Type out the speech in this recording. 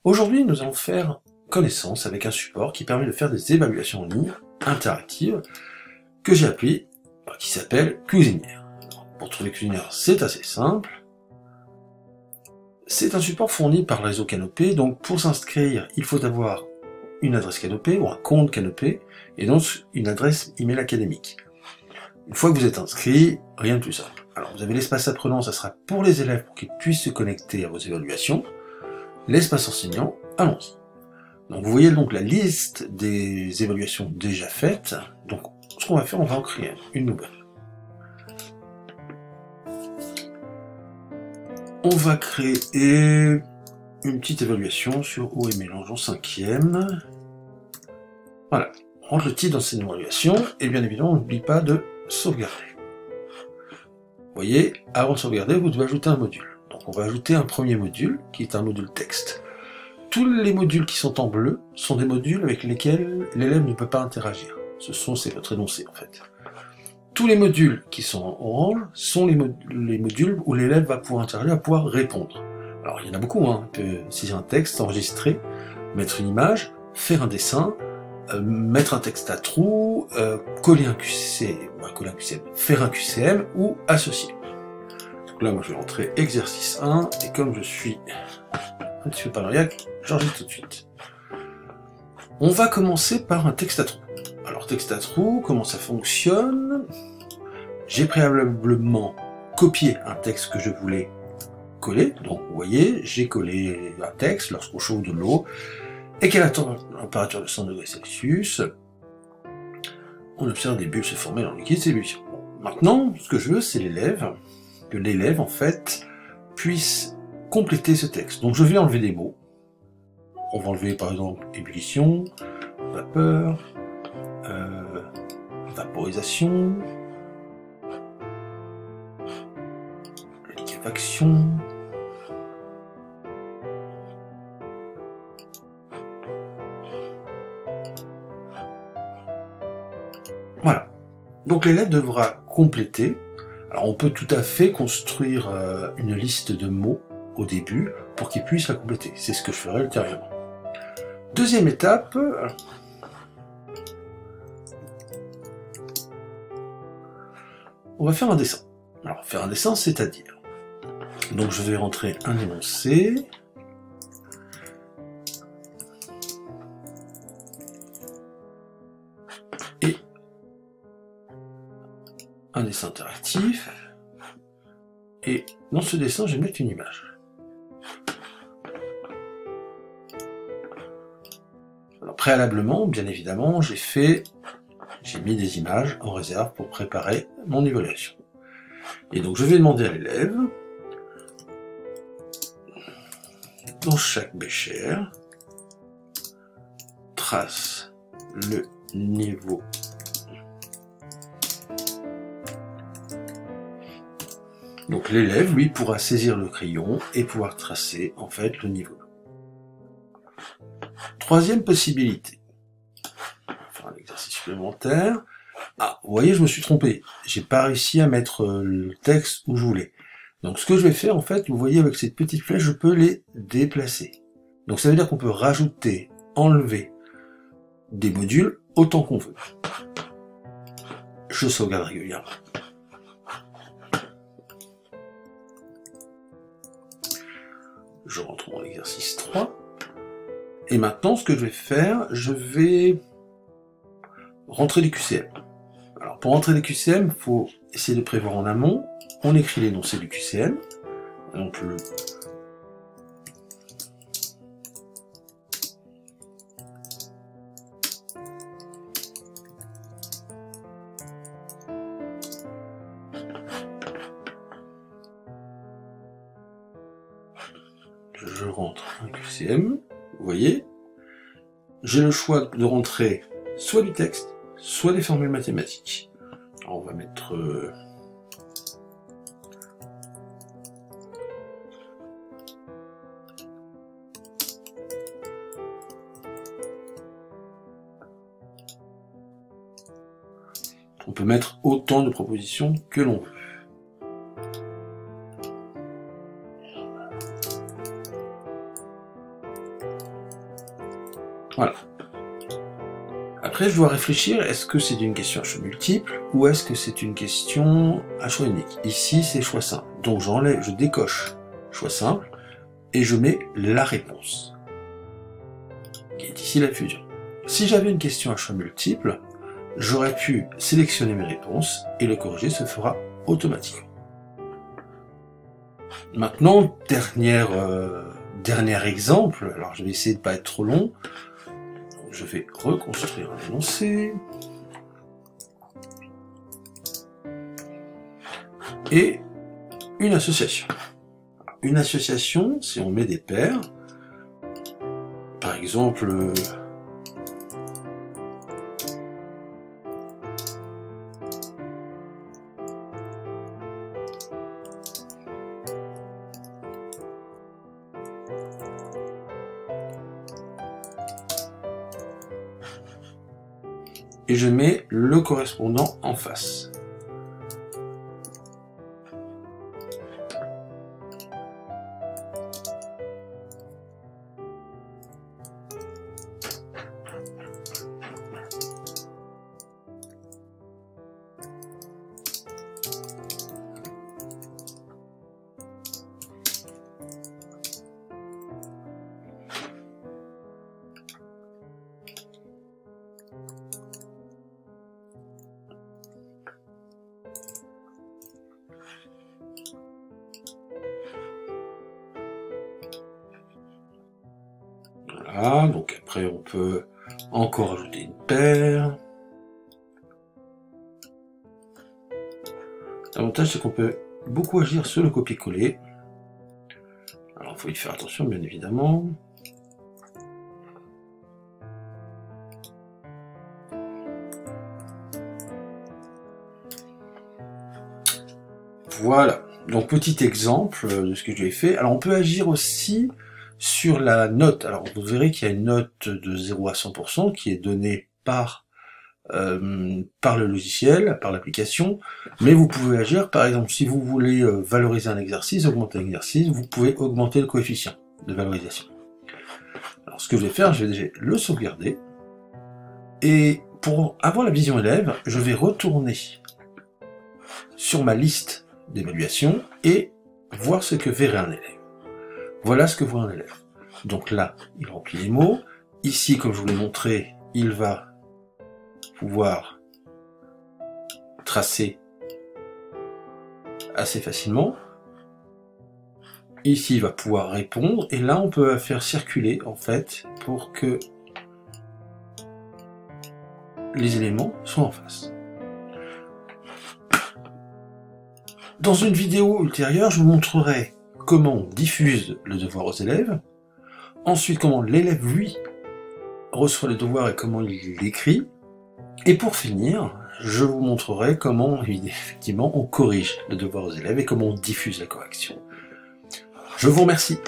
Aujourd'hui, nous allons faire connaissance avec un support qui permet de faire des évaluations en ligne interactives que j'ai appelé, qui s'appelle Cuisinière. Pour trouver Cuisinière, c'est assez simple. C'est un support fourni par le réseau Canopé, donc pour s'inscrire, il faut avoir une adresse Canopé ou un compte Canopé, et donc une adresse email académique. Une fois que vous êtes inscrit, rien de plus simple. Alors vous avez l'espace apprenant, ça sera pour les élèves pour qu'ils puissent se connecter à vos évaluations. L'espace enseignant, allons-y. Donc vous voyez donc la liste des évaluations déjà faites. Donc ce qu'on va faire, on va en créer une nouvelle. On va créer une petite évaluation sur eau et mélange en 5e. Voilà, on rentre le titre dans cette évaluation, et bien évidemment, on n'oublie pas de sauvegarder. Vous voyez, avant de sauvegarder, vous devez ajouter un module. Donc on va ajouter un premier module, qui est un module texte. Tous les modules qui sont en bleu sont des modules avec lesquels l'élève ne peut pas interagir. C'est votre énoncé en fait. Tous les modules qui sont en orange sont les modules où l'élève va pouvoir interagir, va pouvoir répondre. Alors il y en a beaucoup, hein. Si j'ai un texte, enregistrer, mettre une image, faire un dessin, mettre un texte à trous, coller un QCM, faire un QCM ou associer. Donc là, moi je vais rentrer exercice 1, et comme je suis un petit peu paranoïaque, j'enregistre tout de suite. On va commencer par un texte à trous. Alors texte à trous, comment ça fonctionne? J'ai préalablement copié un texte que je voulais coller. Donc vous voyez, j'ai collé un texte lorsqu'on chauffe de l'eau et qu'à la température de 100 degrés Celsius, on observe des bulles se former dans le liquide d'ébullition. Maintenant, ce que je veux, c'est que l'élève en fait puisse compléter ce texte. Donc je vais enlever des mots. On va enlever par exemple ébullition, vapeur, vaporisation, liquéfaction, voilà. Donc l'élève devra compléter. Alors on peut tout à fait construire une liste de mots au début pour qu'il puisse la compléter. C'est ce que je ferai ultérieurement. Deuxième étape, on va faire un dessin. Alors faire un dessin, c'est-à-dire, donc je vais rentrer un énoncé, et un dessin interactif, et dans ce dessin, je vais mettre une image. Alors, préalablement, bien évidemment, j'ai mis des images en réserve pour préparer mon évaluation. Et donc je vais demander à l'élève, dans chaque bécher, trace le niveau donc l'élève, lui, pourra saisir le crayon et pouvoir tracer, en fait, le niveau. Troisième possibilité. On va faire un exercice supplémentaire. Ah, vous voyez, je me suis trompé. J'ai pas réussi à mettre le texte où je voulais. Donc ce que je vais faire, en fait, vous voyez, avec cette petite flèche, je peux les déplacer. Donc ça veut dire qu'on peut rajouter, enlever des modules autant qu'on veut. Je sauvegarde régulièrement. Je rentre mon exercice 3. Et maintenant, ce que je vais faire, je vais rentrer des QCM. Alors, pour rentrer des QCM, il faut essayer de prévoir en amont. On écrit l'énoncé du QCM. Donc, je rentre un QCM, vous voyez. J'ai le choix de rentrer soit du texte, soit des formules mathématiques. Alors, on va mettre... on peut mettre autant de propositions que l'on veut. Voilà. Après, je dois réfléchir, est-ce que c'est une question à choix multiple ou est-ce que c'est une question à choix unique? Ici, c'est choix simple. Donc je décoche choix simple et je mets la réponse, qui est ici la fusion. Si j'avais une question à choix multiple, j'aurais pu sélectionner mes réponses et le corriger se fera automatiquement. Maintenant, dernier exemple, alors je vais essayer de ne pas être trop long. Je vais reconstruire un énoncé. Et une association. Une association, si on met des paires, par exemple, et je mets le correspondant en face. Voilà, donc après on peut encore ajouter une paire. L'avantage c'est qu'on peut beaucoup agir sur le copier-coller. Alors il faut y faire attention bien évidemment. Voilà, donc petit exemple de ce que j'ai fait. Alors on peut agir aussi sur la note. Alors vous verrez qu'il y a une note de 0 à 100% qui est donnée par le logiciel, par l'application, mais vous pouvez agir, par exemple, si vous voulez valoriser un exercice, augmenter un exercice, vous pouvez augmenter le coefficient de valorisation. Alors ce que je vais faire, je vais déjà le sauvegarder, et pour avoir la vision élève, je vais retourner sur ma liste d'évaluation et voir ce que verrait un élève. Voilà ce que voit un élève. Donc là, il remplit les mots. Ici, comme je vous l'ai montré, il va pouvoir tracer assez facilement. Ici, il va pouvoir répondre. Et là, on peut faire circuler, en fait, pour que les éléments soient en face. Dans une vidéo ultérieure, je vous montrerai comment on diffuse le devoir aux élèves, ensuite comment l'élève, lui, reçoit le devoir et comment il l'écrit, et pour finir, je vous montrerai comment, effectivement, on corrige le devoir aux élèves et comment on diffuse la correction. Je vous remercie.